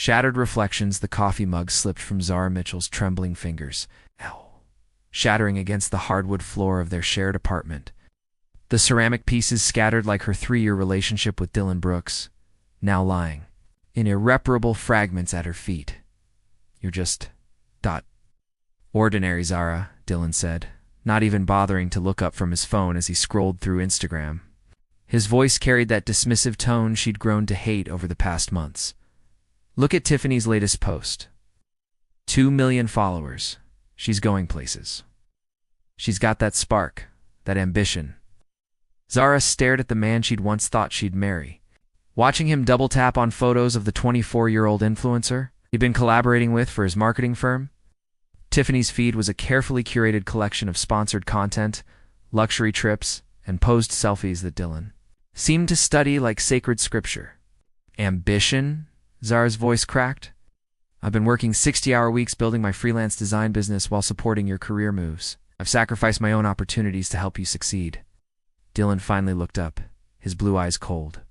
Shattered reflections, the coffee mug slipped from Zara Mitchell's trembling fingers, shattering against the hardwood floor of their shared apartment. The ceramic pieces scattered like her 3-year relationship with Dylan Brooks, now lying in irreparable fragments at her feet. "You're just... ordinary, Zara," Dylan said, not even bothering to look up from his phone as he scrolled through Instagram. His voice carried that dismissive tone she'd grown to hate over the past months. "Look at Tiffany's latest post. 2 million followers. She's going places. She's got that spark, that ambition." Zara stared at the man she'd once thought she'd marry, watching him double-tap on photos of the 24-year-old influencer he'd been collaborating with for his marketing firm. Tiffany's feed was a carefully curated collection of sponsored content, luxury trips, and posed selfies that Dylan seemed to study like sacred scripture. "Ambition?" Zara's voice cracked. "I've been working 60-hour weeks building my freelance design business while supporting your career moves. I've sacrificed my own opportunities to help you succeed." Dylan finally looked up, his blue eyes cold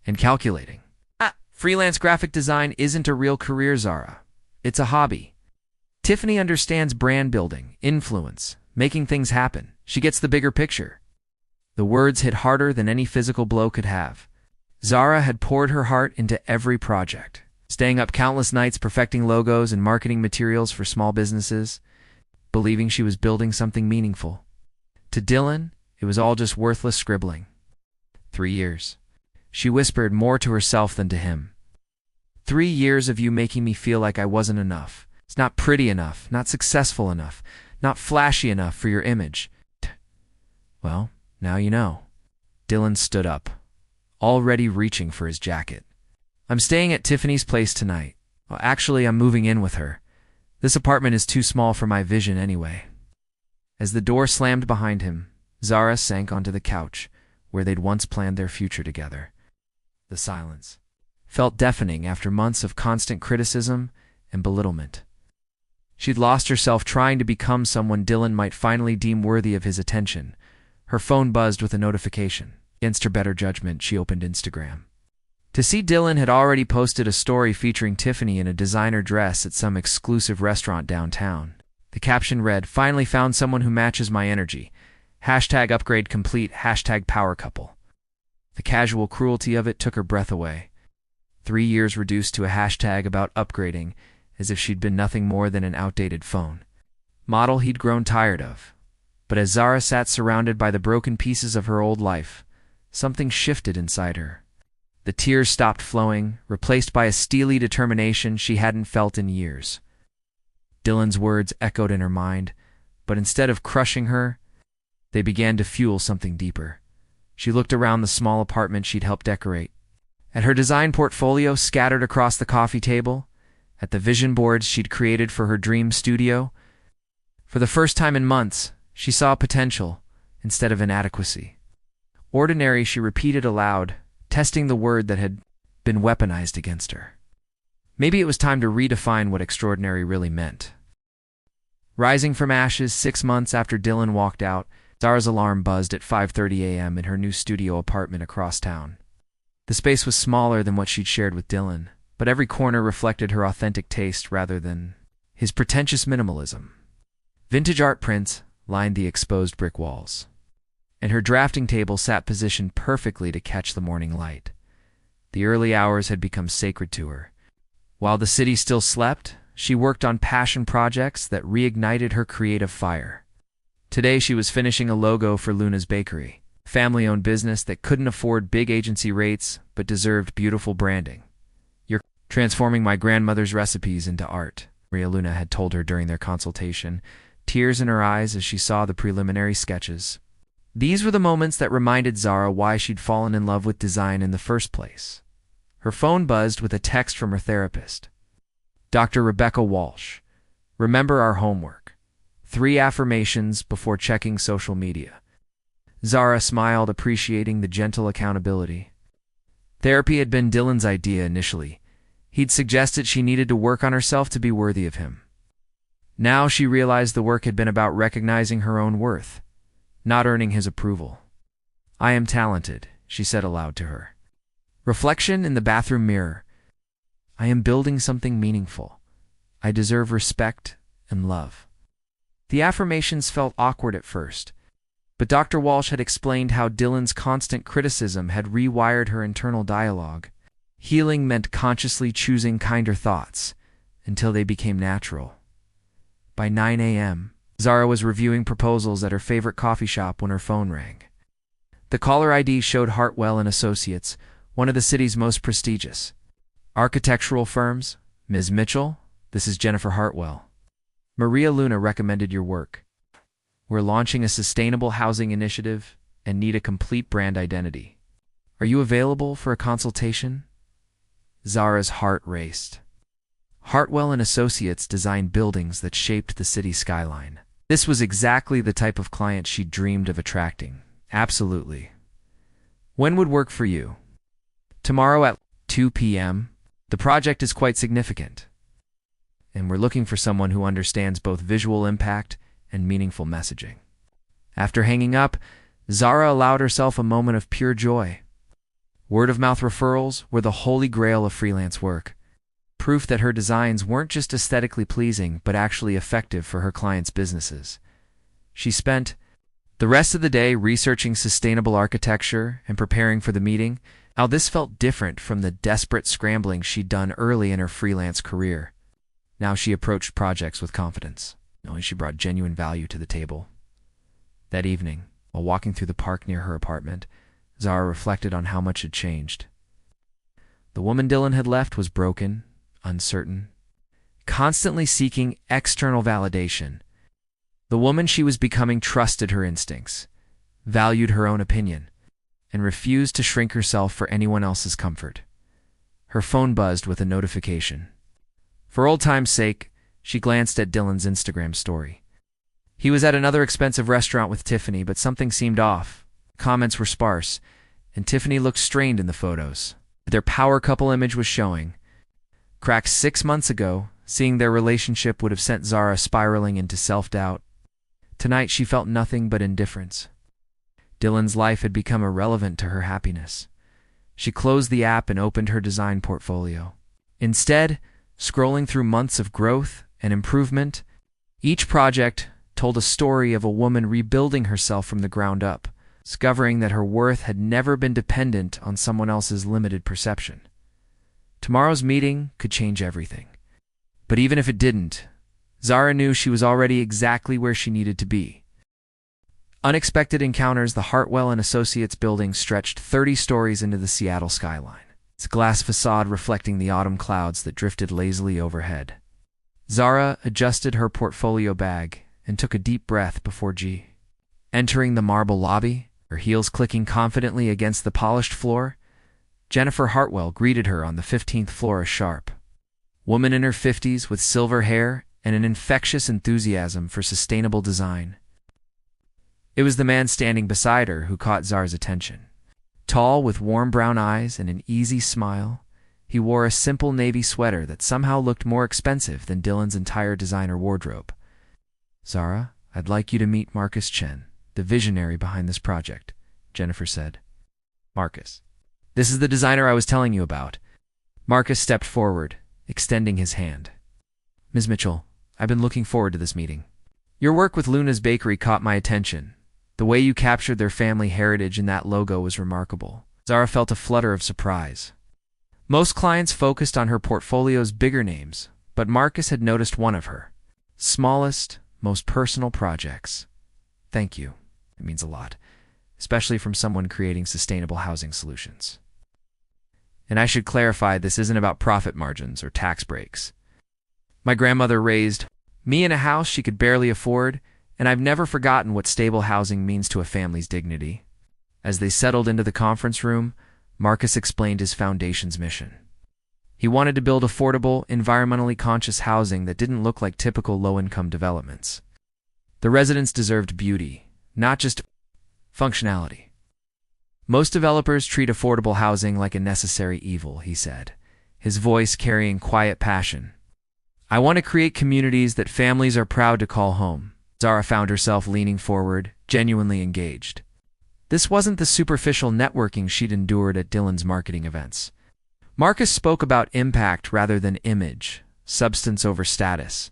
and calculating. Freelance graphic design isn't a real career, Zara. It's a hobby. Tiffany understands brand building, influence, making things happen. She gets the bigger picture." The words hit harder than any physical blow could have. Zara had poured her heart into every project, staying up countless nights perfecting logos and marketing materials for small businesses, believing she was building something meaningful. To Dylan, it was all just worthless scribbling. 3 years. She whispered more to herself than to him. 3 years of you making me feel like I wasn't enough. It's not pretty enough, not successful enough, not flashy enough for your image. Well, now you know. Dylan stood up, already reaching for his jacket. "I'm staying at Tiffany's place tonight. Well, actually, I'm moving in with her. This apartment is too small for my vision anyway." As the door slammed behind him, Zara sank onto the couch, where they'd once planned their future together. The silence felt deafening after months of constant criticism and belittlement. She'd lost herself trying to become someone Dylan might finally deem worthy of his attention. Her phone buzzed with a notification. Against her better judgment, she opened Instagram. To see Dylan had already posted a story featuring Tiffany in a designer dress at some exclusive restaurant downtown. The caption read, "Finally found someone who matches my energy. #upgrade complete, #power couple." The casual cruelty of it took her breath away. 3 years reduced to a hashtag about upgrading, as if she'd been nothing more than an outdated phone model he'd grown tired of. But as Zara sat surrounded by the broken pieces of her old life, something shifted inside her. The tears stopped flowing, replaced by a steely determination she hadn't felt in years. Dylan's words echoed in her mind, but instead of crushing her, they began to fuel something deeper. She looked around the small apartment she'd helped decorate, at her design portfolio scattered across the coffee table, at the vision boards she'd created for her dream studio. For the first time in months, she saw potential instead of inadequacy. "Ordinary," she repeated aloud, testing the word that had been weaponized against her. Maybe it was time to redefine what extraordinary really meant. Rising from ashes 6 months after Dylan walked out, Zara's alarm buzzed at 5:30 a.m. in her new studio apartment across town. The space was smaller than what she'd shared with Dylan, but every corner reflected her authentic taste rather than his pretentious minimalism. Vintage art prints lined the exposed brick walls, and her drafting table sat positioned perfectly to catch the morning light. The early hours had become sacred to her. While the city still slept, she worked on passion projects that reignited her creative fire. Today she was finishing a logo for Luna's Bakery, a family-owned business that couldn't afford big agency rates but deserved beautiful branding. "You're transforming my grandmother's recipes into art," Maria Luna had told her during their consultation, tears in her eyes as she saw the preliminary sketches. These were the moments that reminded Zara why she'd fallen in love with design in the first place. Her phone buzzed with a text from her therapist. "Dr. Rebecca Walsh, remember our homework. 3 affirmations before checking social media." Zara smiled, appreciating the gentle accountability. Therapy had been Dylan's idea initially. He'd suggested she needed to work on herself to be worthy of him. Now she realized the work had been about recognizing her own worth, not earning his approval. "I am talented," she said aloud to her reflection in the bathroom mirror. I am building something meaningful. I deserve respect and love. The affirmations felt awkward at first, but Dr. Walsh had explained how Dylan's constant criticism had rewired her internal dialogue. Healing meant consciously choosing kinder thoughts until they became natural. By 9 a.m., Zara was reviewing proposals at her favorite coffee shop when her phone rang. The caller ID showed Hartwell and Associates, one of the city's most prestigious architectural firms. Ms. Mitchell, this is Jennifer Hartwell. Maria Luna recommended your work. We're launching a sustainable housing initiative and need a complete brand identity. Are you available for a consultation? Zara's heart raced. Hartwell and Associates designed buildings that shaped the city skyline. This was exactly the type of client she dreamed of attracting. Absolutely. When would work for you? Tomorrow at 2 p.m. The project is quite significant, and we're looking for someone who understands both visual impact and meaningful messaging. After hanging up, Zara allowed herself a moment of pure joy. Word-of-mouth referrals were the holy grail of freelance work, proof that her designs weren't just aesthetically pleasing but actually effective for her clients' businesses. She spent the rest of the day researching sustainable architecture and preparing for the meeting. How this felt different from the desperate scrambling she'd done early in her freelance career. Now she approached projects with confidence, knowing she brought genuine value to the table. That evening, while walking through the park near her apartment, Zara reflected on how much had changed. The woman Dylan had left was broken, uncertain, constantly seeking external validation. The woman she was becoming trusted her instincts, valued her own opinion, and refused to shrink herself for anyone else's comfort. Her phone buzzed with a notification. For old time's sake, she glanced at Dylan's Instagram story. He was at another expensive restaurant with Tiffany, but something seemed off. Comments were sparse, and Tiffany looked strained in the photos. Their power couple image was showing. Cracked 6 months ago, seeing their relationship would have sent Zara spiraling into self-doubt. Tonight she felt nothing but indifference. Dylan's life had become irrelevant to her happiness. She closed the app and opened her design portfolio. Instead, scrolling through months of growth and improvement, each project told a story of a woman rebuilding herself from the ground up, discovering that her worth had never been dependent on someone else's limited perception. Tomorrow's meeting could change everything. But even if it didn't, Zara knew she was already exactly where she needed to be. Unexpected encounters. The Hartwell and Associates building stretched 30 stories into the Seattle skyline, its glass facade reflecting the autumn clouds that drifted lazily overhead. Zara adjusted her portfolio bag and took a deep breath before entering the marble lobby, her heels clicking confidently against the polished floor. Jennifer Hartwell greeted her on the 15th floor, a sharp woman in her 50s with silver hair and an infectious enthusiasm for sustainable design. It was the man standing beside her who caught Zara's attention. Tall, with warm brown eyes and an easy smile, he wore a simple navy sweater that somehow looked more expensive than Dylan's entire designer wardrobe. Zara, I'd like you to meet Marcus Chen, the visionary behind this project, Jennifer said. Marcus. This is the designer I was telling you about. Marcus stepped forward, extending his hand. Ms. Mitchell, I've been looking forward to this meeting. Your work with Luna's Bakery caught my attention. The way you captured their family heritage in that logo was remarkable. Zara felt a flutter of surprise. Most clients focused on her portfolio's bigger names, but Marcus had noticed one of her smallest, most personal projects. Thank you. It means a lot, especially from someone creating sustainable housing solutions. And I should clarify, this isn't about profit margins or tax breaks. My grandmother raised me in a house she could barely afford, and I've never forgotten what stable housing means to a family's dignity. As they settled into the conference room, Marcus explained his foundation's mission. He wanted to build affordable, environmentally conscious housing that didn't look like typical low-income developments. The residents deserved beauty, not just functionality. Most developers treat affordable housing like a necessary evil, he said, his voice carrying quiet passion. I want to create communities that families are proud to call home. Zara found herself leaning forward, genuinely engaged. This wasn't the superficial networking she'd endured at Dylan's marketing events. Marcus spoke about impact rather than image, substance over status.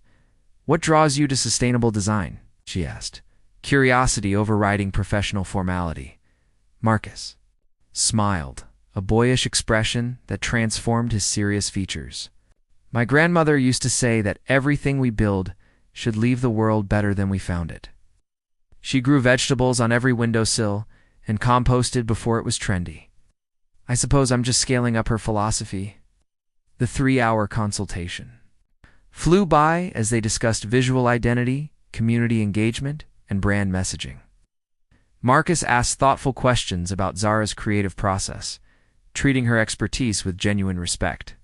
What draws you to sustainable design? She asked, curiosity overriding professional formality. Marcus smiled, a boyish expression that transformed his serious features. My grandmother used to say that everything we build should leave the world better than we found it. She grew vegetables on every windowsill and composted before it was trendy. I suppose I'm just scaling up her philosophy. The 3-hour consultation flew by as they discussed visual identity, community engagement, and brand messaging. Marcus asked thoughtful questions about Zara's creative process, treating her expertise with genuine respect.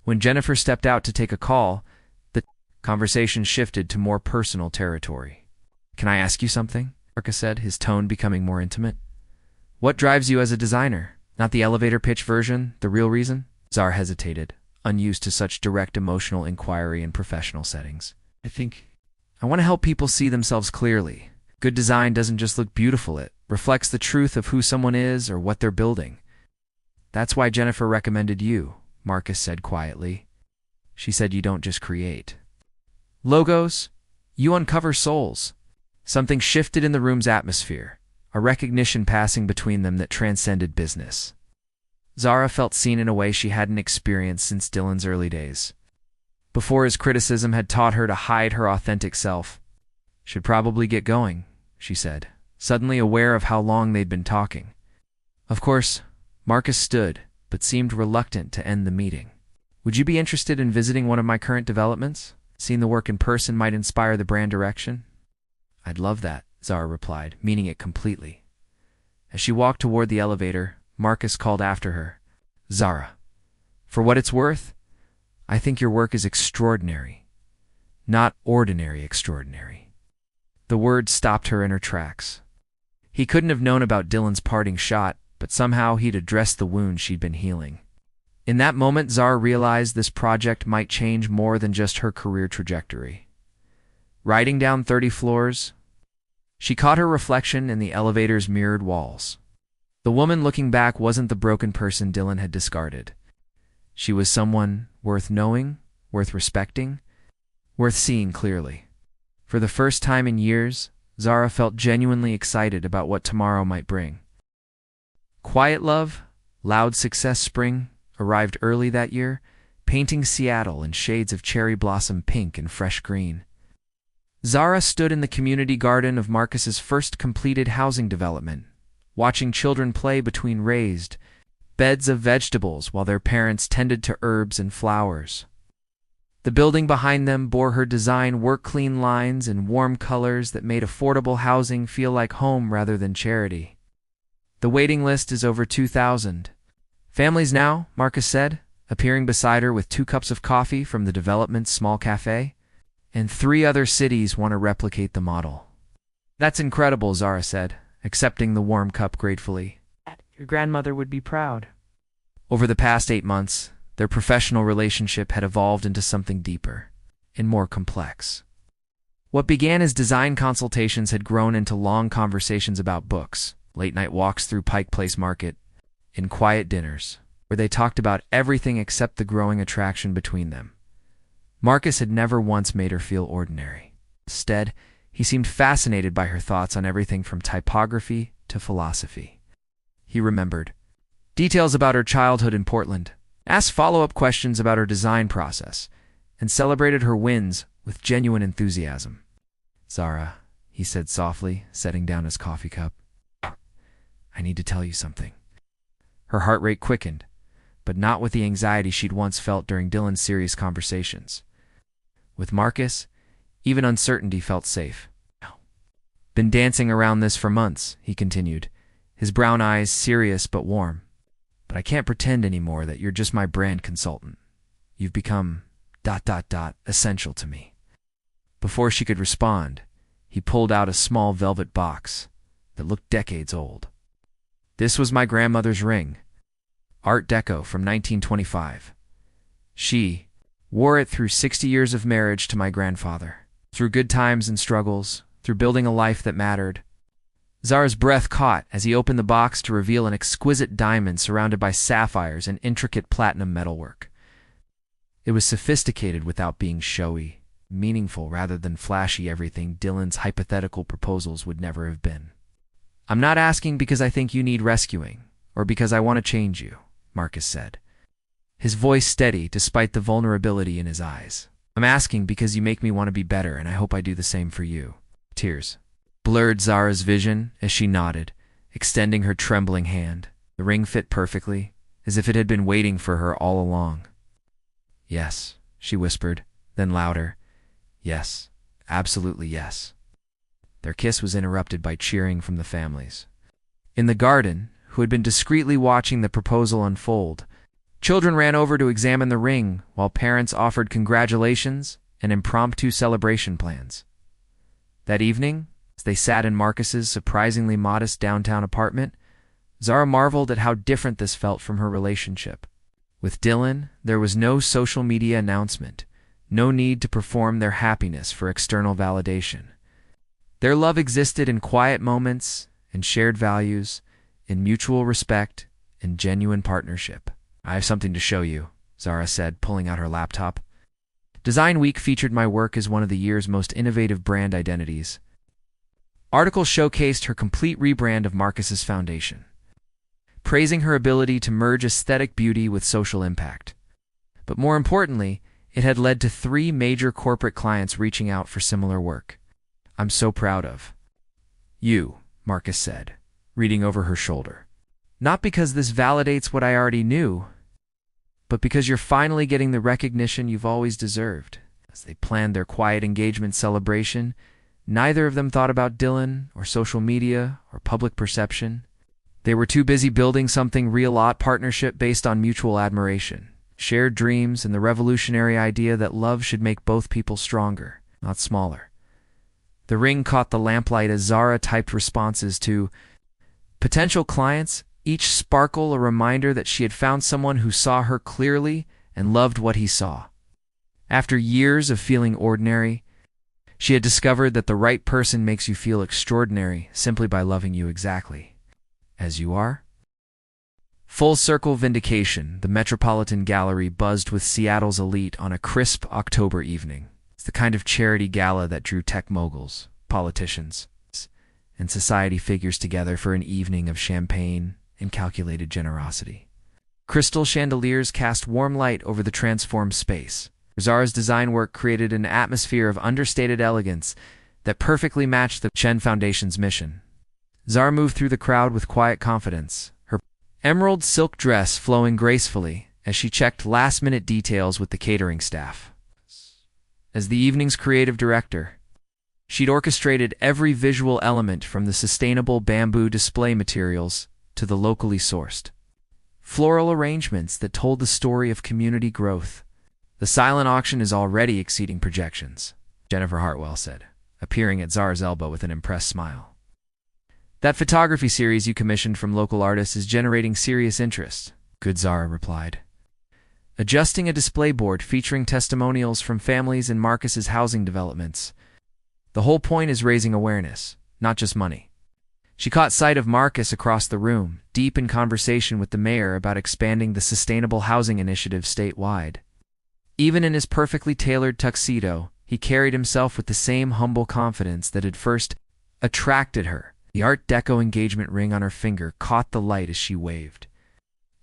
When Jennifer stepped out to take a call, the conversation shifted to more personal territory. Can I ask you something? Marcus said, his tone becoming more intimate. What drives you as a designer? Not the elevator pitch version, the real reason? Zara hesitated, unused to such direct emotional inquiry in professional settings. I want to help people see themselves clearly. Good design doesn't just look beautiful, it reflects the truth of who someone is or what they're building. That's why Jennifer recommended you, Marcus said quietly. She said you don't just create logos, you uncover souls. Something shifted in the room's atmosphere, a recognition passing between them that transcended business. Zara felt seen in a way she hadn't experienced since Dylan's early days. Before his criticism had taught her to hide her authentic self. Should probably get going, she said, suddenly aware of how long they'd been talking. Of course, Marcus stood, but seemed reluctant to end the meeting. Would you be interested in visiting one of my current developments? Seeing the work in person might inspire the brand direction? I'd love that, Zara replied, meaning it completely. As she walked toward the elevator, Marcus called after her. Zara, for what it's worth, I think your work is extraordinary. Not ordinary extraordinary. The word stopped her in her tracks. He couldn't have known about Dylan's parting shot, but somehow he'd addressed the wound she'd been healing. In that moment, Zara realized this project might change more than just her career trajectory. Riding down 30 floors, she caught her reflection in the elevator's mirrored walls. The woman looking back wasn't the broken person Dylan had discarded. She was someone worth knowing, worth respecting, worth seeing clearly. For the first time in years, Zara felt genuinely excited about what tomorrow might bring. Quiet Love, Loud Success Spring arrived early that year, painting Seattle in shades of cherry blossom pink and fresh green. Zara stood in the community garden of Marcus's first completed housing development, watching children play between raised beds of vegetables while their parents tended to herbs and flowers. The building behind them bore her design work-clean lines and warm colors that made affordable housing feel like home rather than charity. The waiting list is over 2,000. Families now, Marcus said, appearing beside her with 2 cups of coffee from the development's small cafe. And 3 other cities want to replicate the model. That's incredible, Zara said, accepting the warm cup gratefully. Your grandmother would be proud. Over the past 8 months, their professional relationship had evolved into something deeper and more complex. What began as design consultations had grown into long conversations about books, late-night walks through Pike Place Market, and quiet dinners, where they talked about everything except the growing attraction between them. Marcus had never once made her feel ordinary. Instead, he seemed fascinated by her thoughts on everything from typography to philosophy. He remembered details about her childhood in Portland, asked follow-up questions about her design process, and celebrated her wins with genuine enthusiasm. Zara, he said softly, setting down his coffee cup. I need to tell you something. Her heart rate quickened, but not with the anxiety she'd once felt during Dylan's serious conversations. With Marcus, even uncertainty felt safe. Been dancing around this for months, he continued, his brown eyes serious but warm. But I can't pretend anymore that you're just my brand consultant. You've become ... essential to me. Before she could respond, he pulled out a small velvet box that looked decades old. This was my grandmother's ring, Art Deco from 1925. She wore it through 60 years of marriage to my grandfather, through good times and struggles, through building a life that mattered. Zara's breath caught as he opened the box to reveal an exquisite diamond surrounded by sapphires and intricate platinum metalwork. It was sophisticated without being showy, meaningful rather than flashy, everything Dylan's hypothetical proposals would never have been. "I'm not asking because I think you need rescuing, or because I want to change you," Marcus said, his voice steady despite the vulnerability in his eyes. "I'm asking because you make me want to be better, and I hope I do the same for you." Tears blurred Zara's vision as she nodded, extending her trembling hand. The ring fit perfectly, as if it had been waiting for her all along. "Yes," she whispered, then louder. "Yes, absolutely yes." Their kiss was interrupted by cheering from the families. In the garden, who had been discreetly watching the proposal unfold, children ran over to examine the ring, while parents offered congratulations and impromptu celebration plans. That evening, as they sat in Marcus's surprisingly modest downtown apartment, Zara marveled at how different this felt from her relationship. With Dylan, there was no social media announcement, no need to perform their happiness for external validation. Their love existed in quiet moments and shared values, in mutual respect and genuine partnership. "I have something to show you," Zara said, pulling out her laptop. Design Week featured my work as one of the year's most innovative brand identities. Articles showcased her complete rebrand of Marcus's foundation, praising her ability to merge aesthetic beauty with social impact. But more importantly, it had led to 3 major corporate clients reaching out for similar work. "I'm so proud of you," Marcus said, reading over her shoulder. "Not because this validates what I already knew, but because you're finally getting the recognition you've always deserved." As they planned their quiet engagement celebration, neither of them thought about Dylan or social media or public perception. They were too busy building something real, a partnership based on mutual admiration, shared dreams, and the revolutionary idea that love should make both people stronger, not smaller. The ring caught the lamplight as Zara typed responses to potential clients, each sparkle a reminder that she had found someone who saw her clearly and loved what he saw. After years of feeling ordinary, she had discovered that the right person makes you feel extraordinary simply by loving you exactly as you are. Full circle vindication, the Metropolitan Gallery buzzed with Seattle's elite on a crisp October evening. It's the kind of charity gala that drew tech moguls, politicians, and society figures together for an evening of champagne and calculated generosity. Crystal chandeliers cast warm light over the transformed space. Zara's design work created an atmosphere of understated elegance that perfectly matched the Chen Foundation's mission. Zara moved through the crowd with quiet confidence, her emerald silk dress flowing gracefully as she checked last-minute details with the catering staff. As the evening's creative director, she'd orchestrated every visual element from the sustainable bamboo display materials to the locally sourced floral arrangements that told the story of community growth. "The silent auction is already exceeding projections," Jennifer Hartwell said, appearing at Zara's elbow with an impressed smile. "That photography series you commissioned from local artists is generating serious interest," good Zara replied, adjusting a display board featuring testimonials from families in Marcus's housing developments. "The whole point is raising awareness, not just money." She caught sight of Marcus across the room, deep in conversation with the mayor about expanding the sustainable housing initiative statewide. Even in his perfectly tailored tuxedo, he carried himself with the same humble confidence that had first attracted her. The Art Deco engagement ring on her finger caught the light as she waved.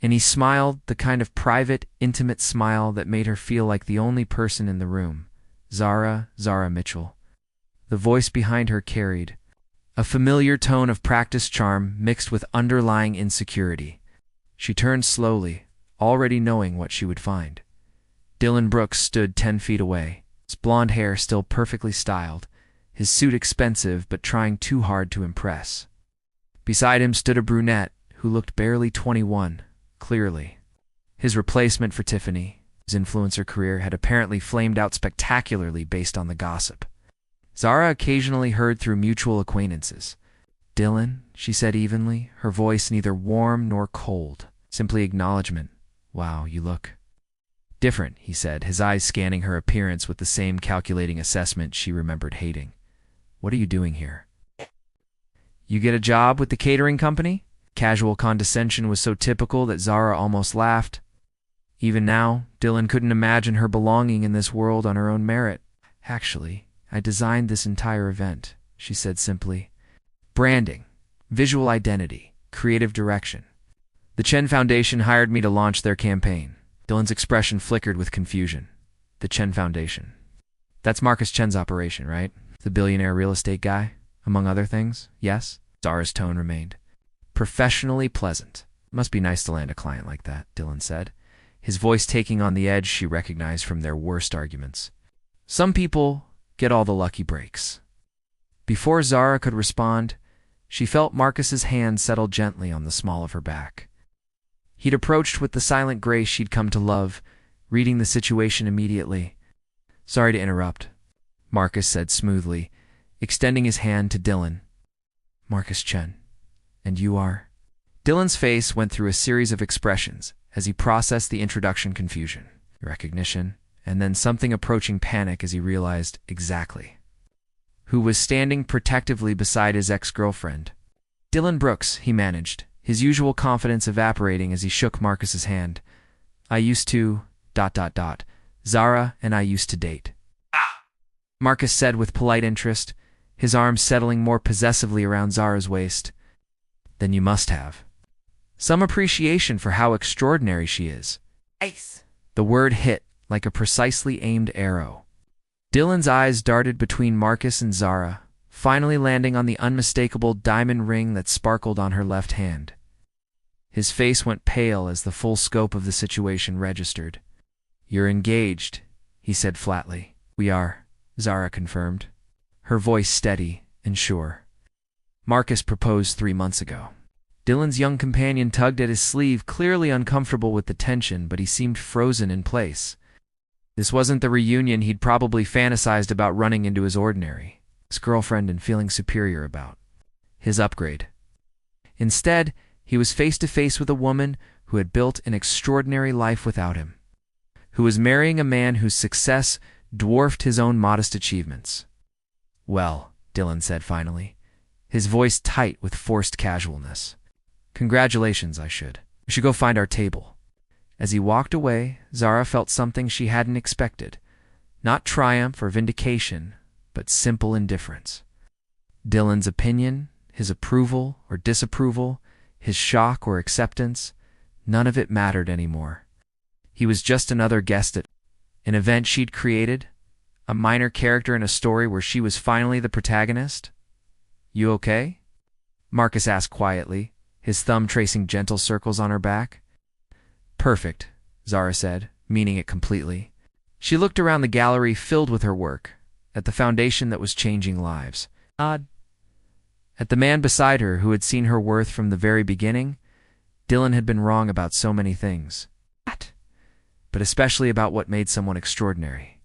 And he smiled, the kind of private, intimate smile that made her feel like the only person in the room. Zara Mitchell. The voice behind her carried a familiar tone of practiced charm mixed with underlying insecurity. She turned slowly, already knowing what she would find. Dylan Brooks stood 10 feet away, his blonde hair still perfectly styled, his suit expensive but trying too hard to impress. Beside him stood a brunette who looked barely 21, clearly. His replacement for Tiffany, whose influencer career had apparently flamed out spectacularly based on the gossip. Zara occasionally heard through mutual acquaintances. "Dylan," she said evenly, her voice neither warm nor cold, simply acknowledgement. "Wow, you look different," he said, his eyes scanning her appearance with the same calculating assessment she remembered hating. "What are you doing here?" You get a job with the catering company? Casual condescension was so typical that Zara almost laughed. Even now, Dylan couldn't imagine her belonging in this world on her own merit. Actually, I designed this entire event, she said simply. Branding, visual identity, creative direction. The Chen Foundation hired me to launch their campaign. Dylan's expression flickered with confusion. The Chen Foundation. That's Marcus Chen's operation, right? The billionaire real estate guy, among other things, yes? Zara's tone remained professionally pleasant. Must be nice to land a client like that, Dylan said, his voice taking on the edge she recognized from their worst arguments. Some people get all the lucky breaks. Before Zara could respond, she felt Marcus's hand settle gently on the small of her back. He'd approached with the silent grace she'd come to love, reading the situation immediately. Sorry to interrupt, Marcus said smoothly, extending his hand to Dylan. Marcus Chen. And you are? Dylan's face went through a series of expressions as he processed the introduction confusion, recognition, and then something approaching panic as he realized exactly who was standing protectively beside his ex-girlfriend. Dylan Brooks, he managed, his usual confidence evaporating as he shook Marcus's hand. I used to... Zara and I used to date. Marcus said with polite interest, his arms settling more possessively around Zara's waist. Then you must have some appreciation for how extraordinary she is. Ace. The word hit like a precisely aimed arrow. Dylan's eyes darted between Marcus and Zara, finally landing on the unmistakable diamond ring that sparkled on her left hand. His face went pale as the full scope of the situation registered. You're engaged, he said flatly. We are, Zara confirmed, her voice steady and sure. Marcus proposed 3 months ago. Dylan's young companion tugged at his sleeve, clearly uncomfortable with the tension, but he seemed frozen in place. This wasn't the reunion he'd probably fantasized about running into his ordinary ex-girlfriend and feeling superior about. His upgrade. Instead, he was face to face with a woman who had built an extraordinary life without him, who was marrying a man whose success dwarfed his own modest achievements. Well, Dylan said finally, his voice tight with forced casualness. Congratulations, I should. We should go find our table. As he walked away, Zara felt something she hadn't expected. Not triumph or vindication, but simple indifference. Dylan's opinion, his approval or disapproval, his shock or acceptance, none of it mattered anymore. He was just another guest at an event she'd created, a minor character in a story where she was finally the protagonist. You okay? Marcus asked quietly, his thumb tracing gentle circles on her back. Perfect, Zara said, meaning it completely. She looked around the gallery filled with her work, at the foundation that was changing lives. Odd. At the man beside her who had seen her worth from the very beginning, Dylan had been wrong about so many things. But especially about what made someone extraordinary.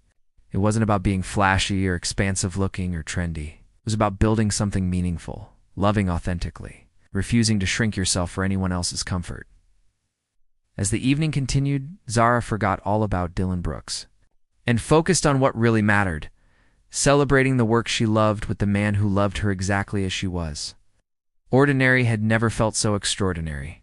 It wasn't about being flashy or expansive-looking or trendy. It was about building something meaningful, loving authentically, refusing to shrink yourself for anyone else's comfort. As the evening continued, Zara forgot all about Dylan Brooks and focused on what really mattered, celebrating the work she loved with the man who loved her exactly as she was. Ordinary had never felt so extraordinary.